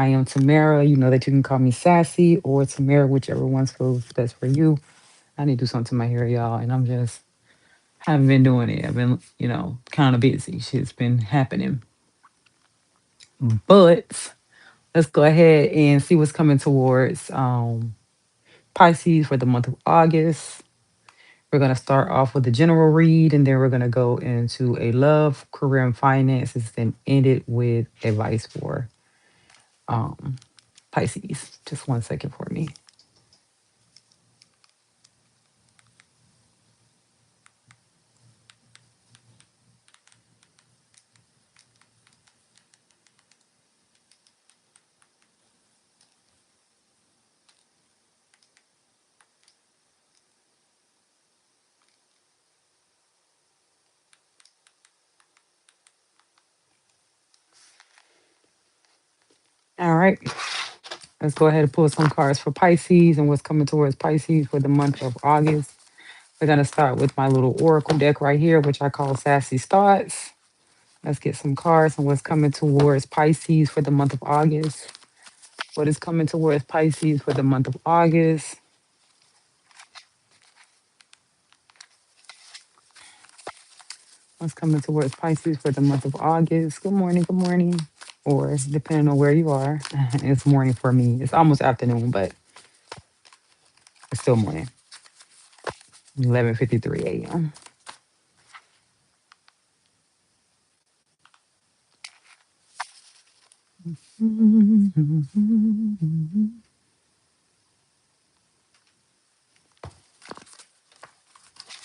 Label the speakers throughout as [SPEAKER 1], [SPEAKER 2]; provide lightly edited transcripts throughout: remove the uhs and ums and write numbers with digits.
[SPEAKER 1] I am Tamara. You know that you can call me Sassy or Tamara, whichever one feels best for you. I need to do something to my hair, y'all, and I'm just haven't been doing it. I've been, kind of busy. Shit's been happening. But let's go ahead and see what's coming towards Pisces for the month of August. We're going to start off with the general read, and then we're going to go into a love, career, and finances, then end it with advice for um, Pisces. Just one second for me. All right, let's go ahead and pull some cards for Pisces and what's coming towards Pisces for the month of August. We're going to start with my little oracle deck right here, which I call Sassy's Thoughts. Let's get some cards and what's coming towards Pisces for the month of August. What is coming towards Pisces for the month of August? What's coming towards Pisces for the month of August? Good morning, good morning. Or depending on where you are, it's morning for me. It's almost afternoon, but it's still morning. 11:53 a.m.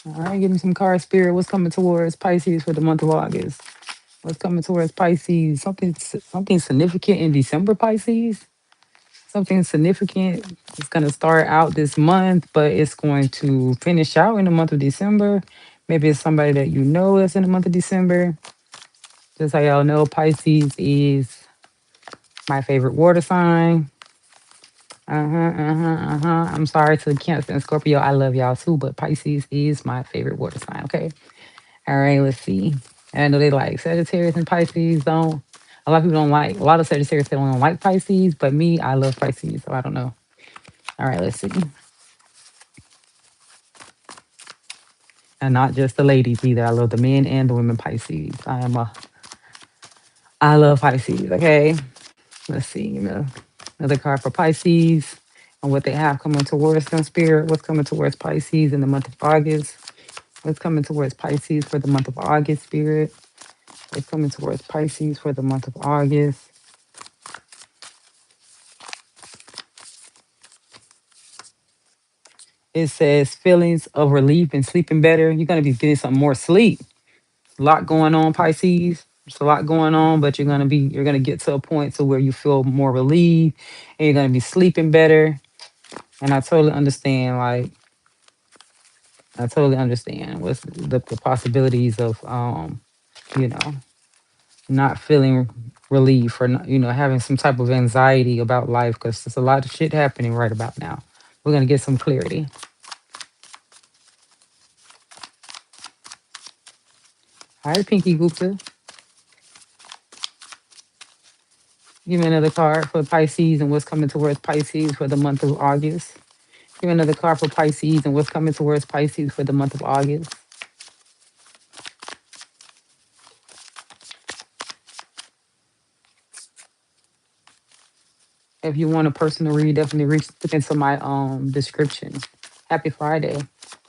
[SPEAKER 1] All right, give me some card spirit. What's coming towards Pisces for the month of August? What's coming towards Pisces? Something significant in December, Pisces. Something significant. It's gonna start out this month, but it's going to finish out in the month of December. Maybe it's somebody that you know that's in the month of December. Just so y'all know, Pisces is my favorite water sign. I'm sorry to Cancer and Scorpio. I love y'all too, but Pisces is my favorite water sign. Okay. All right, let's see. I know they like Sagittarius and Pisces. Don't A lot of people don't like. A lot of Sagittarius they don't like Pisces, but me, I love Pisces, so I don't know. All right, let's see. And not just the ladies either. I love the men and the women Pisces. I love Pisces. Okay, let's see. Another card for Pisces and what they have coming towards them. Spirit, what's coming towards Pisces in the month of August? What's coming towards Pisces for the month of August? Spirit, what's coming towards Pisces for the month of August? It says feelings of relief and sleeping better. You're gonna be getting some more sleep. A lot going on, Pisces. There's a lot going on, but you're gonna get to a point to where you feel more relieved and you're gonna be sleeping better. And I totally understand, like I totally understand what's the possibilities of you know, not feeling relief or not, having some type of anxiety about life because there's a lot of shit happening right about now. We're gonna get some clarity. Hi, Pinky Gupta. Give me another card for Pisces and what's coming towards Pisces for the month of August. Give me another card for Pisces and what's coming towards Pisces for the month of August. If you want a personal read, definitely look into my description. Happy Friday.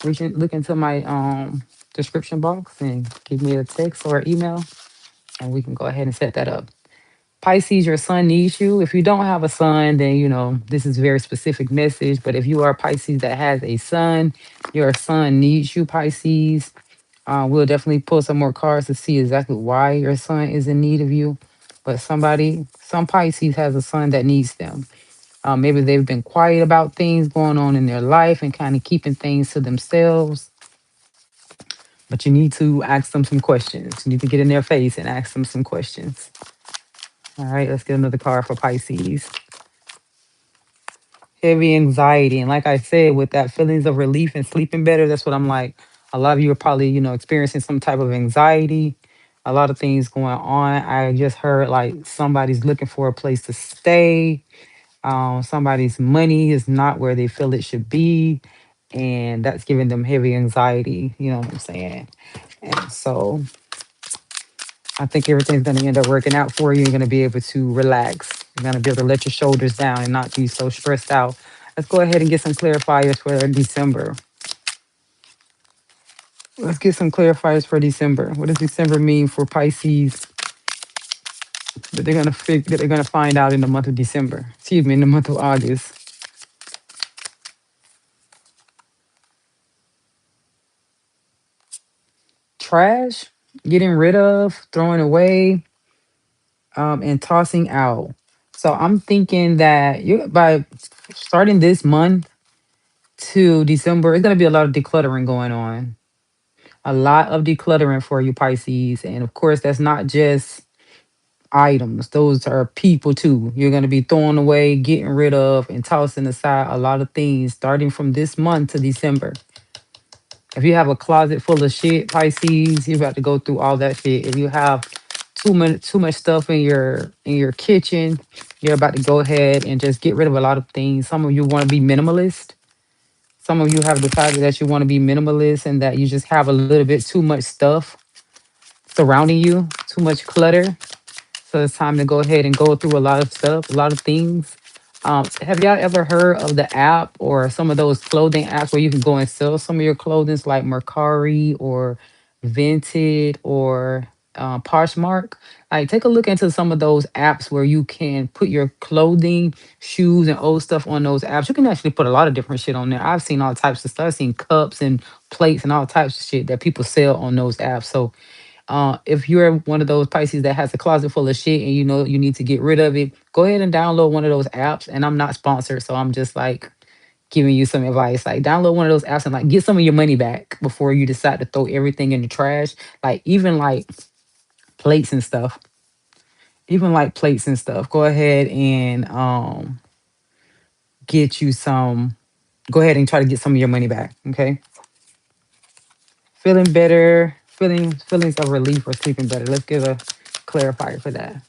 [SPEAKER 1] Look into my description box and give me a text or email and we can go ahead and set that up. Pisces, your sun needs you. If you don't have a sun, then this is a very specific message. But if you are a Pisces that has a sun, your sun needs you, Pisces. We'll definitely pull some more cards to see exactly why your son is in need of you. But some Pisces has a son that needs them. Maybe they've been quiet about things going on in their life and kind of keeping things to themselves. But you need to ask them some questions. You need to get in their face and ask them some questions. All right, let's get another card for Pisces. Heavy anxiety. And like I said, with that feelings of relief and sleeping better, that's what I'm like. A lot of you are probably, experiencing some type of anxiety. A lot of things going on. I just heard like somebody's looking for a place to stay. Somebody's money is not where they feel it should be, and that's giving them heavy anxiety. You know what I'm saying? And so I think everything's going to end up working out for you. You're going to be able to relax. You're going to be able to let your shoulders down and not be so stressed out. Let's go ahead and get some clarifiers for December. Let's get some clarifiers for December. What does December mean for Pisces that they're gonna find out in the month of December? Excuse me, in the month of August. Trash, getting rid of, throwing away, and tossing out. So I'm thinking that you by starting this month to December, it's gonna be a lot of decluttering going on. A lot of decluttering for you Pisces, and of course that's not just items. Those are people too. You're going to be throwing away, getting rid of, and tossing aside a lot of things starting from this month to December. If you have a closet full of shit, Pisces, you're about to go through all that shit. If you have too much stuff in your kitchen, you're about to go ahead and just get rid of a lot of things. Some of you want to be minimalist. Some of you have decided that you want to be minimalist and that you just have a little bit too much stuff surrounding you, too much clutter. So it's time to go ahead and go through a lot of stuff, a lot of things. Have y'all ever heard of the app or some of those clothing apps where you can go and sell some of your clothing, like Mercari or Vinted or Poshmark? Like, take a look into some of those apps where you can put your clothing, shoes, and old stuff on those apps. You can actually put a lot of different shit on there. I've seen all types of stuff. I've seen cups and plates and all types of shit that people sell on those apps. So if you're one of those Pisces that has a closet full of shit and you know you need to get rid of it, go ahead and download one of those apps. And I'm not sponsored, so I'm just like giving you some advice. Like, download one of those apps and like get some of your money back before you decide to throw everything in the trash. Like, even like plates and stuff. Even like plates and stuff. Go ahead and get you some. Go ahead and try to get some of your money back. Okay. Feeling better. Feelings of relief or sleeping better. Let's give a clarifier for that.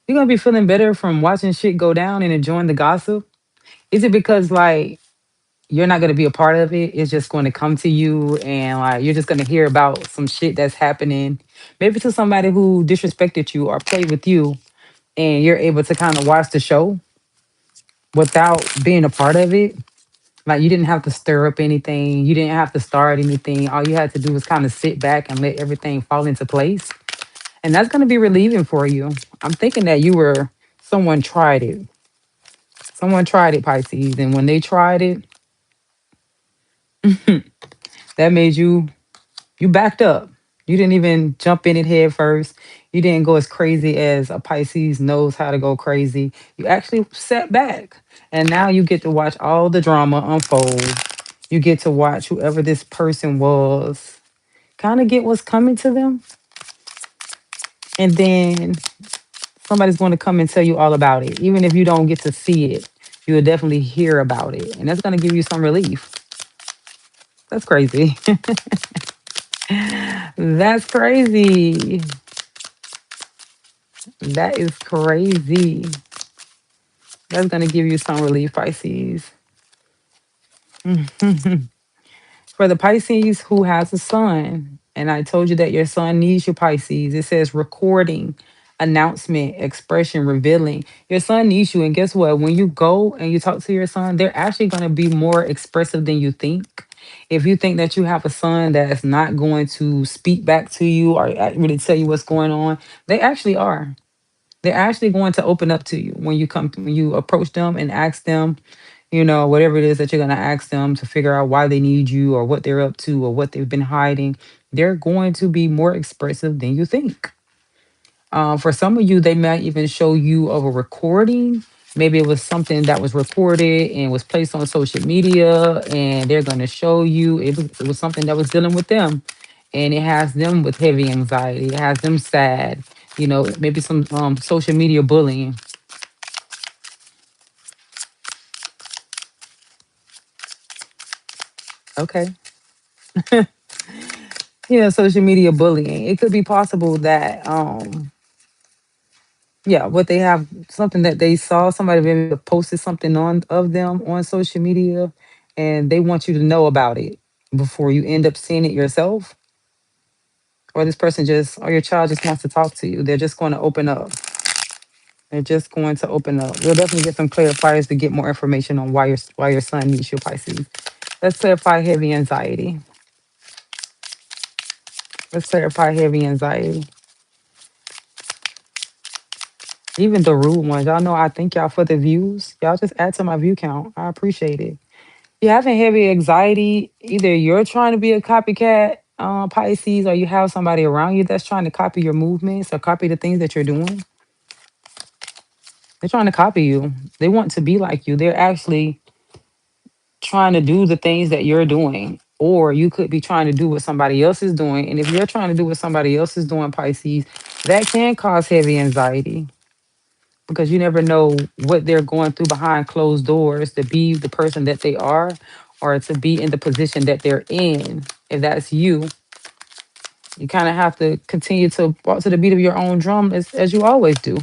[SPEAKER 1] You're gonna be feeling better from watching shit go down and enjoying the gossip? Is it because like you're not gonna be a part of it? It's just going to come to you and like you're just gonna hear about some shit that's happening, maybe to somebody who disrespected you or played with you, and you're able to kind of watch the show without being a part of it. Like, you didn't have to stir up anything, you didn't have to start anything. All you had to do was kind of sit back and let everything fall into place. And that's gonna be relieving for you. I'm thinking that someone tried it. Someone tried it, Pisces, and when they tried it, that made you backed up. You didn't even jump in it head first. You didn't go as crazy as a Pisces knows how to go crazy. You actually sat back, and now you get to watch all the drama unfold. You get to watch whoever this person was kind of get what's coming to them, and then somebody's going to come and tell you all about it. Even if you don't get to see it, you will definitely hear about it, and that's going to give you some relief. That's crazy. That's crazy. That is crazy. That's gonna give you some relief, Pisces. For the Pisces who has a sun, and I told you that your sun needs you, Pisces. It says recording, announcement, expression, revealing. Your son needs you, and guess what? When you go and you talk to your son, they're actually gonna be more expressive than you think. If you think that you have a son that's not going to speak back to you or really tell you what's going on, they actually are. They're actually going to open up to you when you approach them and ask them, whatever it is that you're going to ask them to figure out why they need you or what they're up to or what they've been hiding. They're going to be more expressive than you think. For some of you, they might even show you of a recording. Maybe it was something that was recorded and was placed on social media, and they're going to show you it was something that was dealing with them, and it has them with heavy anxiety. It has them sad. Maybe some social media bullying. Okay. Yeah, social media bullying. It could be possible that yeah, what they have something that they saw, somebody maybe posted something on of them on social media and they want you to know about it before you end up seeing it yourself. Or this person just or your child just wants to talk to you. They're just going to open up. They're just going to open up. We'll definitely get some clarifiers to get more information on why your son needs you, Pisces. Let's clarify heavy anxiety. Let's clarify heavy anxiety. Even the rude ones. Y'all know I thank y'all for the views. Y'all just add to my view count. I appreciate it. You're having heavy anxiety. Either you're trying to be a copycat, Pisces, or you have somebody around you that's trying to copy your movements or copy the things that you're doing. They're trying to copy you. They want to be like you. They're actually trying to do the things that you're doing. Or you could be trying to do what somebody else is doing. And if you're trying to do what somebody else is doing, Pisces, that can cause heavy anxiety because you never know what they're going through behind closed doors to be the person that they are or to be in the position that they're in. If that's you, you kind of have to continue to walk to the beat of your own drum as you always do.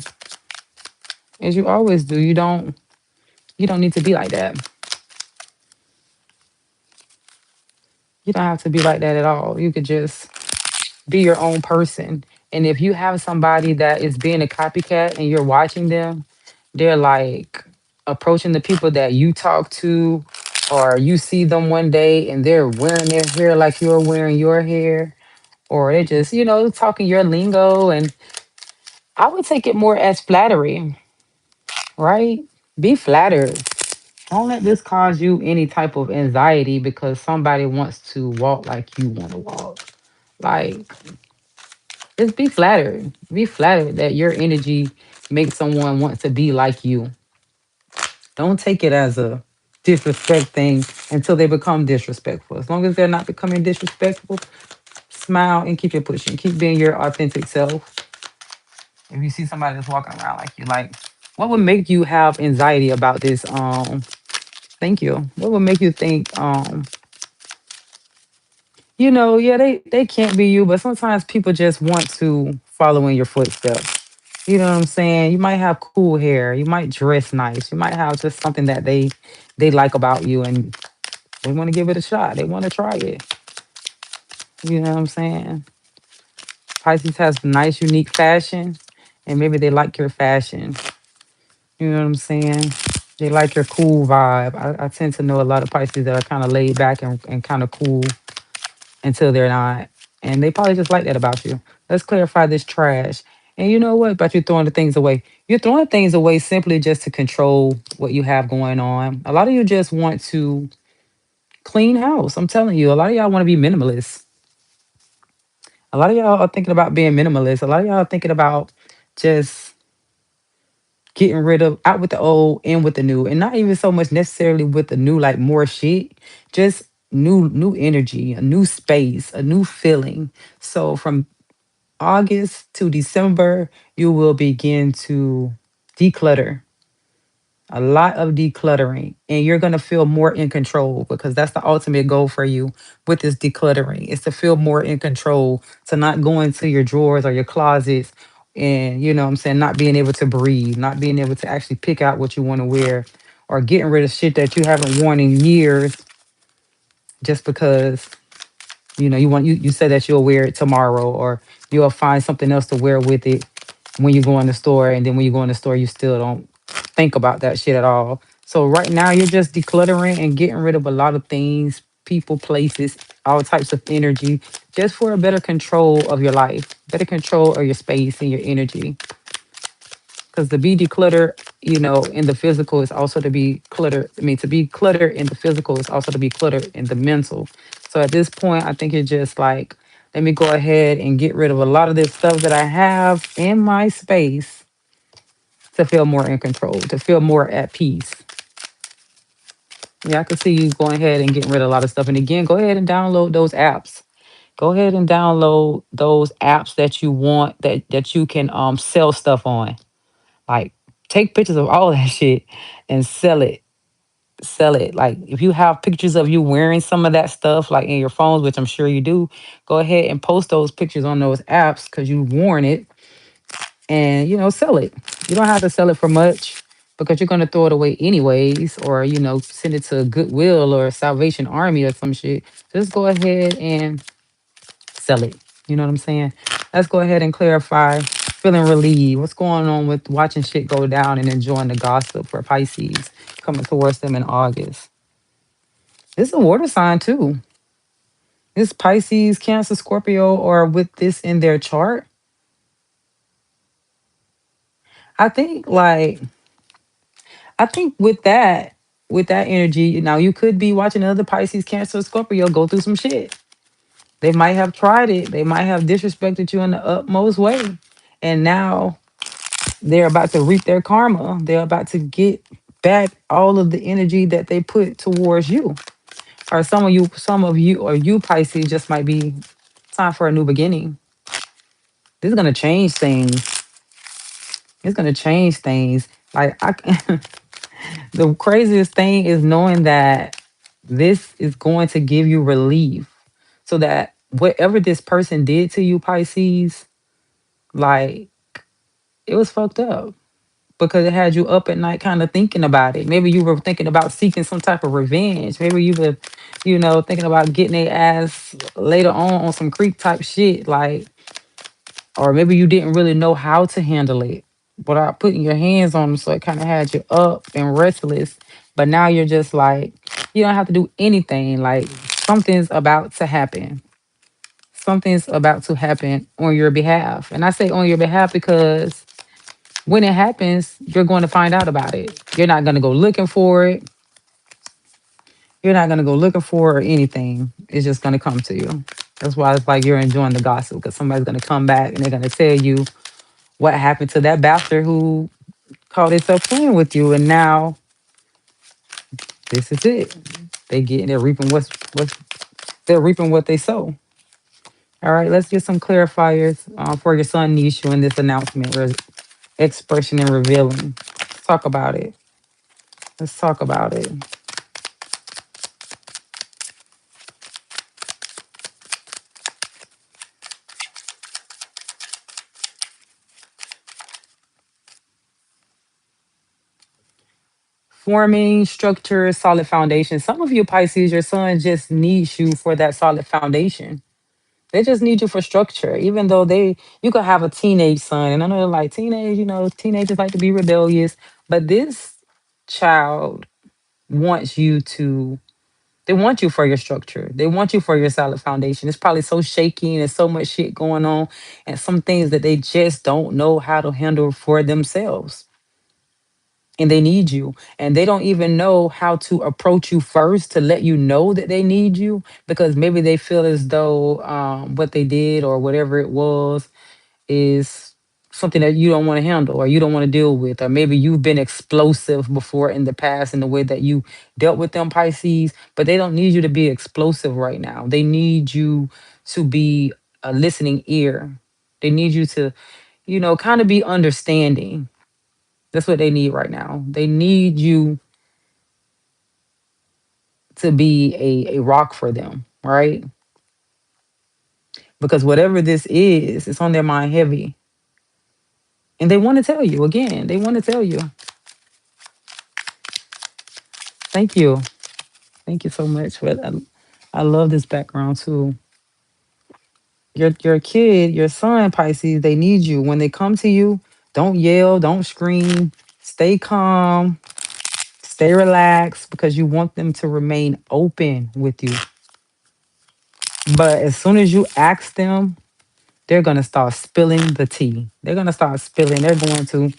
[SPEAKER 1] As you always do. You don't need to be like that. You don't have to be like that at all. You could just be your own person. And if you have somebody that is being a copycat and you're watching them, they're like approaching the people that you talk to, or you see them one day and they're wearing their hair like you're wearing your hair, or they just, talking your lingo. And I would take it more as flattery, right? Be flattered. Don't let this cause you any type of anxiety because somebody wants to walk like you want to walk. Like, just be flattered. Be flattered that your energy makes someone want to be like you. Don't take it as a disrespect thing until they become disrespectful. As long as they're not becoming disrespectful, smile and keep it pushing. Keep being your authentic self. If you see somebody that's walking around like you, like, what would make you have anxiety about this? Thank you. What would make you think, yeah, they can't be you, but sometimes people just want to follow in your footsteps. You know what I'm saying? You might have cool hair. You might dress nice. You might have just something that they like about you, and they want to give it a shot. They want to try it. You know what I'm saying? Pisces has nice, unique fashion, and maybe they like your fashion. You know what I'm saying? They like your cool vibe. I tend to know a lot of Pisces that are kind of laid back and kind of cool until they're not. And they probably just like that about you. Let's clarify this trash. And you know what? About you throwing the things away. You're throwing things away simply just to control what you have going on. A lot of you just want to clean house. I'm telling you, a lot of y'all want to be minimalist. A lot of y'all are thinking about being minimalist. A lot of y'all are thinking about just getting rid of out with the old, in with the new. And not even so much necessarily with the new, like more shit. Just new energy, a new space, a new feeling. So from August to December, you will begin to declutter, a lot of decluttering, and you're going to feel more in control because that's the ultimate goal for you with this decluttering is to feel more in control, to not go into your drawers or your closets and, you know what I'm saying, not being able to breathe, not being able to actually pick out what you want to wear or getting rid of shit that you haven't worn in years just because you said that you'll wear it tomorrow or you'll find something else to wear with it when you go in the store, and then when you go in the store you still don't think about that shit at all. So right now you're just decluttering and getting rid of a lot of things, people, places, all types of energy, just for a better control of your life, better control of your space and your energy. Because to be decluttered, in the physical is also to be cluttered. I mean, to be cluttered in the physical is also to be cluttered in the mental. So at this point, I think it's just like, let me go ahead and get rid of a lot of this stuff that I have in my space to feel more in control, to feel more at peace. Yeah, I can see you going ahead and getting rid of a lot of stuff. And again, go ahead and download those apps. Go ahead and download those apps that you want that you can sell stuff on. Like, take pictures of all that shit and sell it. sell it. Like if you have pictures of you wearing some of that stuff like in your phones, which I'm sure you do, go ahead and post those pictures on those apps because you've worn it, and sell it. You don't have to sell it for much because you're going to throw it away anyways, or send it to Goodwill or Salvation Army or some shit. Just go ahead and sell it. You know what I'm saying? Let's go ahead and clarify. Feeling relieved. What's going on with watching shit go down and enjoying the gossip for Pisces coming towards them in August? This is a water sign too. This Pisces, Cancer, Scorpio, or with this in their chart. I think like I think with that energy, now you could be watching another Pisces, Cancer, Scorpio go through some shit. They might have tried it. They might have disrespected you in the utmost way. And now they're about to reap their karma. They're about to get back all of the energy that they put towards you. Or or you Pisces just might be time for a new beginning. This is gonna change things. It's gonna change things. Like the craziest thing is knowing that this is going to give you relief, so that whatever this person did to you, Pisces, like it was fucked up because it had you up at night kind of thinking about it. Maybe you were thinking about seeking some type of revenge. Maybe you were, thinking about getting their ass later on some creep type shit. Like, or maybe you didn't really know how to handle it without putting your hands on them. So it kind of had you up and restless. But now you're just like, you don't have to do anything. Like, something's about to happen. Something's about to happen on your behalf. And I say on your behalf because when it happens, you're going to find out about it. You're not going to go looking for it. You're not going to go looking for it or anything. It's just going to come to you. That's why it's like you're enjoying the gossip because somebody's going to come back and they're going to tell you what happened to that bastard who called himself playing with you. And now this is it. They're reaping they're reaping what they sow. All right, let's get some clarifiers for your son Nishu in this announcement, expression and revealing. Let's talk about it. Let's talk about it. Forming structure, solid foundation. Some of you Pisces, your son just needs you for that solid foundation. They just need you for structure, even though you could have a teenage son. And I know like teenagers like to be rebellious, but this child wants you to, they want you for your structure. They want you for your solid foundation. It's probably so shaky and there's so much shit going on and some things that they just don't know how to handle for themselves, and they need you, and they don't even know how to approach you first to let you know that they need you, because maybe they feel as though what they did or whatever it was is something that you don't want to handle or you don't want to deal with, or maybe you've been explosive before in the past in the way that you dealt with them Pisces, but they don't need you to be explosive right now. They need you to be a listening ear. They need you to kind of be understanding. That's what they need right now. They need you to be a rock for them, right? Because whatever this is, it's on their mind heavy. And they want to tell you again. They want to tell you. Thank you. Thank you so much for that. I love this background too. Your kid, your son, Pisces, they need you. When they come to you, don't yell, don't scream. Stay calm, stay relaxed because you want them to remain open with you. But as soon as you ask them, they're going to start spilling the tea. They're going to start spilling. They're going to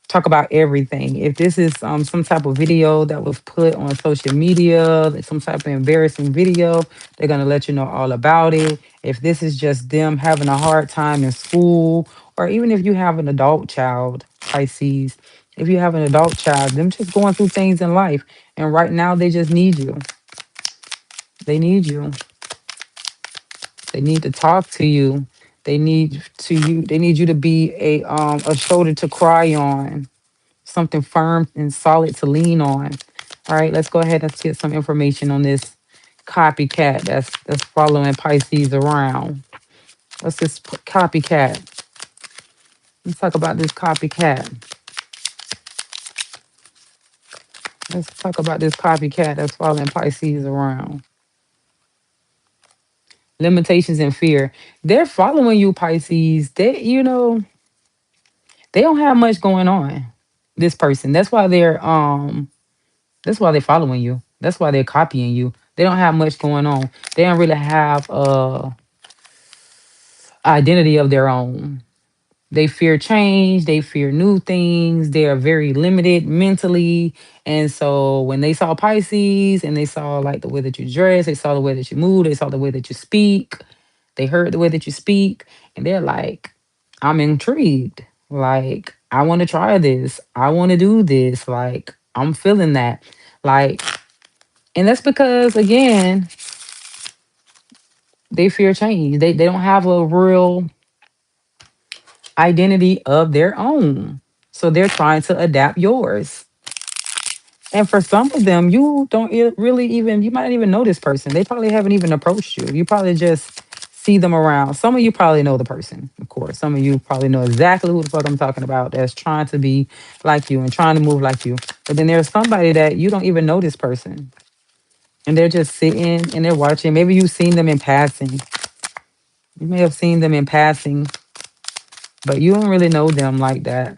[SPEAKER 1] talk about everything. If this is some type of video that was put on social media, like some type of embarrassing video, they're going to let you know all about it. If this is just them having a hard time in school, or even if you have an adult child, Pisces, if you have an adult child, them just going through things in life. And right now, they just need you. They need you. They need to talk to you. They need you to be a shoulder to cry on, something firm and solid to lean on. All right, let's go ahead and get some information on this copycat that's following Pisces around. What's this copycat? Let's talk about this copycat. Let's talk about this copycat that's following Pisces around. Limitations and fear. They're following you, Pisces. They don't have much going on. This person. That's why they're following you. That's why they're copying you. They don't have much going on. They don't really have identity of their own. They fear change, they fear new things, they are very limited mentally. And so when they saw Pisces and they saw like the way that you dress, they saw the way that you move, they saw the way that you speak, they heard the way that you speak, and they're like, I'm intrigued. Like, I want to try this. I want to do this. Like, I'm feeling that. Like, and that's because again, they fear change. They don't have a real identity of their own. So they're trying to adapt yours. And for some of them, you don't really even, you might not even know this person. They probably haven't even approached you. You probably just see them around. Some of you probably know the person, of course. Some of you probably know exactly who the fuck I'm talking about that's trying to be like you and trying to move like you. But then there's somebody that you don't even know this person. And they're just sitting and they're watching. Maybe you've seen them in passing. You may have seen them in passing, but you don't really know them like that.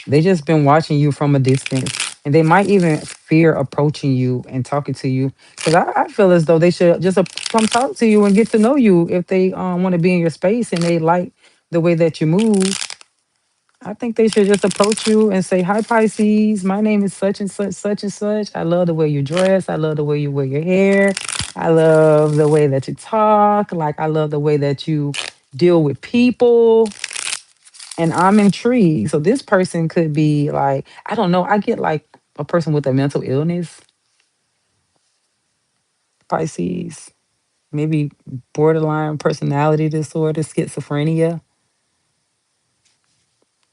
[SPEAKER 1] They just been watching you from a distance, and they might even fear approaching you and talking to you. Because I feel as though they should just come talk to you and get to know you if they want to be in your space and they like the way that you move. I think they should just approach you and say, "Hi, Pisces. My name is such and such, such and such. I love the way you dress. I love the way you wear your hair. I love the way that you talk. Like I love the way that you deal with people." And I'm intrigued. So this person could be like, I don't know. I get like a person with a mental illness, Pisces, maybe borderline personality disorder, schizophrenia,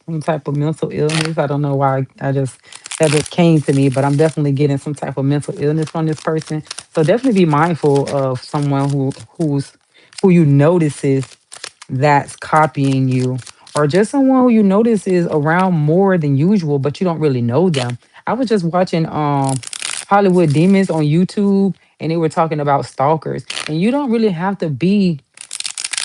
[SPEAKER 1] some type of mental illness. I don't know why. I just that just came to me, but I'm definitely getting some type of mental illness from this person. So definitely be mindful of someone who you notices that's copying you, or just someone who you notice is around more than usual, but you don't really know them. I was just watching Hollywood Demons on YouTube, and they were talking about stalkers, and you don't really have to be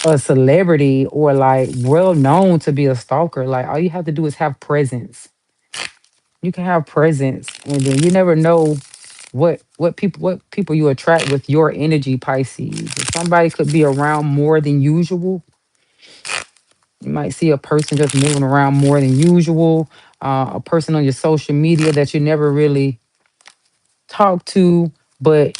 [SPEAKER 1] a celebrity or like well known to be a stalker. Like all you have to do is have presence. You can have presence, and then you never know what people you attract with your energy, Pisces. If somebody could be around more than usual, you might see a person just moving around more than usual. A person on your social media that you never really talk to, but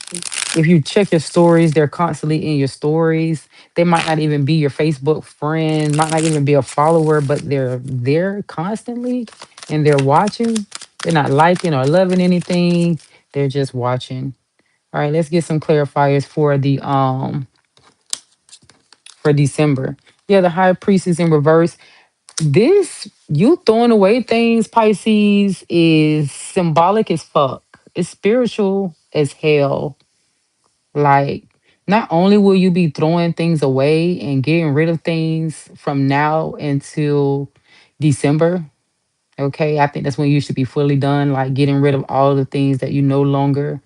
[SPEAKER 1] if you check your stories, they're constantly in your stories. They might not even be your Facebook friend, might not even be a follower, but they're there constantly and they're watching. They're not liking or loving anything. They're just watching. All right, let's get some clarifiers for December. Yeah, the high priest is in reverse. This you throwing away things, Pisces, is symbolic as fuck. It's spiritual as hell. Like, not only will you be throwing things away and getting rid of things from now until December, okay? I think that's when you should be fully done, like getting rid of all the things that you no longer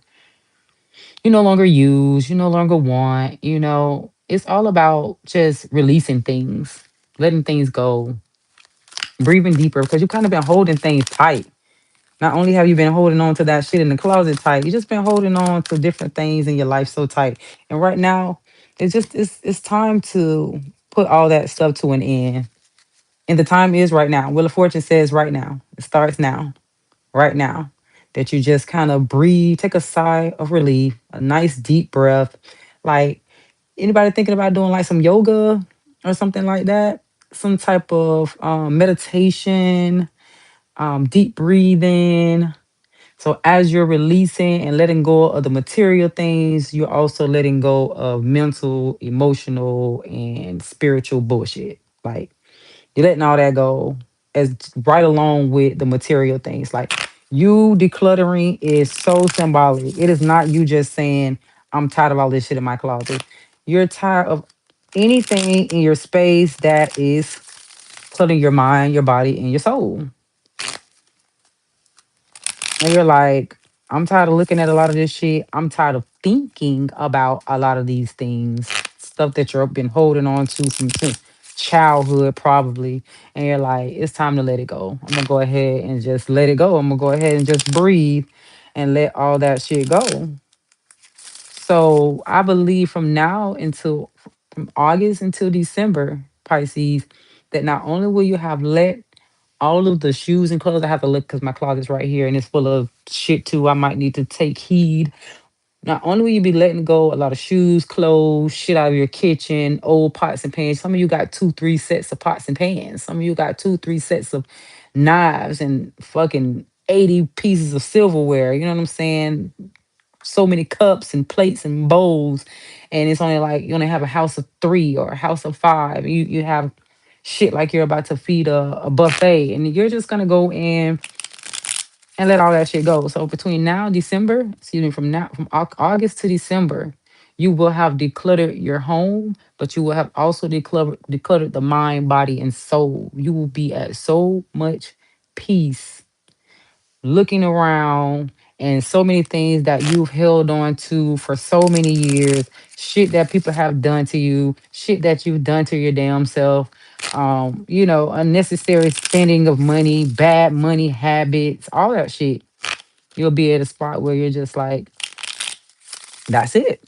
[SPEAKER 1] use, you no longer want, It's all about just releasing things, letting things go, breathing deeper because you kind of been holding things tight. Not only have you been holding on to that shit in the closet tight, you just been holding on to different things in your life so tight. And right now, it's time to put all that stuff to an end. And the time is right now. Wheel of Fortune says right now. It starts now, right now. That you just kind of breathe, take a sigh of relief, a nice deep breath. Like anybody thinking about doing like some yoga or something like that, some type of meditation, deep breathing. So as you're releasing and letting go of the material things, you're also letting go of mental, emotional, and spiritual bullshit. Like you're letting all that go as right along with the material things. Like You decluttering is so symbolic. It is not you just saying, I'm tired of all this shit in my closet. You're tired of anything in your space that is cluttering your mind, your body, and your soul. And you're like, I'm tired of looking at a lot of this shit. I'm tired of thinking about a lot of these things, stuff that you've been holding on to from since childhood, probably. And you're like, it's time to let it go. I'm gonna go ahead and just let it go. I'm gonna go ahead and just breathe and let all that shit go. So I believe from now until from August until December, Pisces, that not only will you have let all of the shoes and clothes, I have to look because my closet's right here and it's full of shit too. I might need to take heed. Not only will you be letting go a lot of shoes, clothes, shit out of your kitchen, old pots and pans. Some of you got two, three sets of pots and pans. Some of you got two, three sets of knives and fucking 80 pieces of silverware. You know what I'm saying? So many cups and plates and bowls, and it's only like you only have a house of three or a house of five. You have shit like you're about to feed a buffet, and you're just gonna go in and let all that shit go. So between now and December, excuse me, from August to December, you will have decluttered your home, but you will have also decluttered the mind, body, and soul. You will be at so much peace looking around and so many things that you've held on to for so many years, shit that people have done to you, shit that you've done to your damn self, unnecessary spending of money, bad money habits, all that shit. You'll be at a spot where you're just like, that's it.